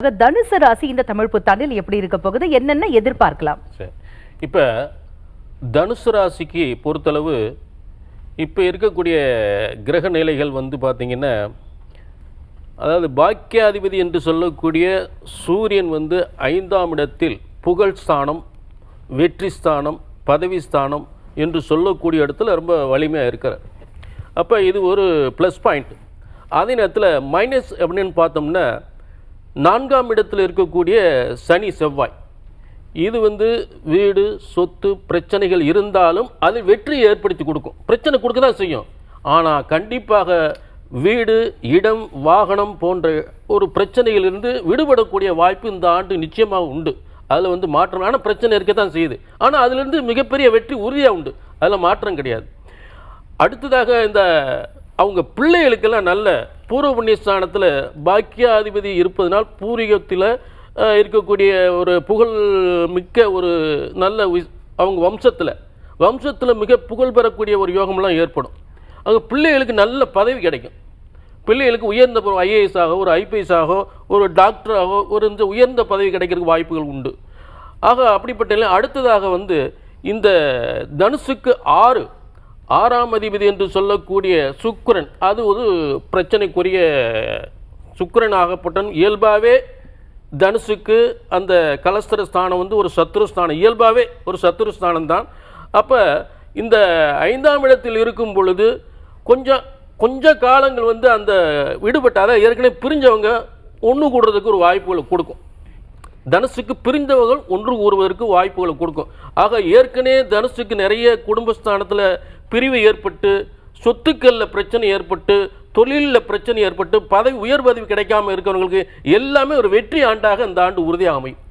போக தனுசு ராசி இந்த தமிழ் புத்தாண்டில் எப்படி இருக்க போகுது, என்னென்ன எதிர்பார்க்கலாம்? இப்போ தனுசு ராசிக்கு பொறுத்தளவு இப்போ இருக்கக்கூடிய கிரக நிலைகள் வந்து பார்த்திங்கன்னா, அதாவது பாக்கியாதிபதி என்று சொல்லக்கூடிய சூரியன் வந்து 5ஆம் இடத்தில் புகழ் ஸ்தானம், வெற்றி ஸ்தானம், பதவி ஸ்தானம் என்று சொல்லக்கூடிய இடத்துல ரொம்ப வலிமையாக இருக்கிறார். அப்போ இது ஒரு ப்ளஸ் பாயிண்ட். அதே நேரத்தில் மைனஸ் அப்படின்னு பார்த்தோம்னா 4ஆம் இடத்தில் இருக்கக்கூடிய சனி செவ்வாய், இது வந்து வீடு சொத்து பிரச்சனைகள் இருந்தாலும் அது வெற்றியை ஏற்படுத்தி கொடுக்கும். பிரச்சனை கொடுக்க தான் செய்யும், ஆனால் கண்டிப்பாக வீடு இடம் வாகனம் போன்ற ஒரு பிரச்சனைகளிலிருந்து விடுபடக்கூடிய வாய்ப்பு இந்த ஆண்டு நிச்சயமாக உண்டு. அதில் வந்து மாற்றம், ஆனால் பிரச்சனை இருக்க தான் செய்யுது, ஆனால் அதிலிருந்து மிகப்பெரிய வெற்றி உறுதியாக உண்டு, அதில் மாற்றம் கிடையாது. அடுத்ததாக இந்த அவங்க பிள்ளைகளுக்கெல்லாம் நல்ல பூர்வ புண்ணியஸ்தானத்தில் பாக்கியாதிபதி இருப்பதனால் பூர்வீகத்தில் இருக்கக்கூடிய ஒரு புகழ் மிக்க ஒரு நல்ல அவங்க வம்சத்தில் மிக புகழ் பெறக்கூடிய ஒரு யோகமெல்லாம் ஏற்படும். அவங்க பிள்ளைகளுக்கு நல்ல பதவி கிடைக்கும். பிள்ளைகளுக்கு உயர்ந்த ஒரு ஐஏஎஸ் ஆகோ ஒரு ஐபிஎஸ் ஆகோ ஒரு டாக்டராகோ ஒரு இந்த உயர்ந்த பதவி கிடைக்கிறதுக்கு வாய்ப்புகள் உண்டு. ஆக அப்படிப்பட்ட அடுத்ததாக வந்து இந்த தனுசுக்கு 6ஆம் அதிபதி என்று சொல்லக்கூடிய சுக்கிரன், அது ஒரு பிரச்சனைக்குரிய சுக்கிரன் ஆகப்பட்டவன். இயல்பாகவே தனுசுக்கு அந்த கலஸ்தர ஸ்தானம் வந்து ஒரு சத்துருஸ்தானம், இயல்பாகவே ஒரு சத்துருஸ்தானம் தான். அப்போ இந்த 5ஆம் இடத்தில் இருக்கும் பொழுது கொஞ்ச காலங்கள் வந்து அந்த விடுபட்ட, அதாவது ஏற்கனவே பிரிஞ்சவங்க ஒன்று கூடுறதுக்கு ஒரு வாய்ப்புகளை கொடுக்கும். தனுசுக்கு பிரிந்தவர்கள் ஒன்று கூறுவதற்கு வாய்ப்புகளை கொடுக்கும். ஆக ஏற்கனவே தனுசுக்கு நிறைய குடும்பஸ்தானத்தில் பிரிவு ஏற்பட்டு, சொத்துக்களில் பிரச்சனை ஏற்பட்டு, தொழிலில் பிரச்சனை ஏற்பட்டு, உயர் பதவி கிடைக்காமல் இருக்கிறவங்களுக்கு எல்லாமே ஒரு வெற்றி ஆண்டாக இந்த ஆண்டு உறுதியாக அமையும்.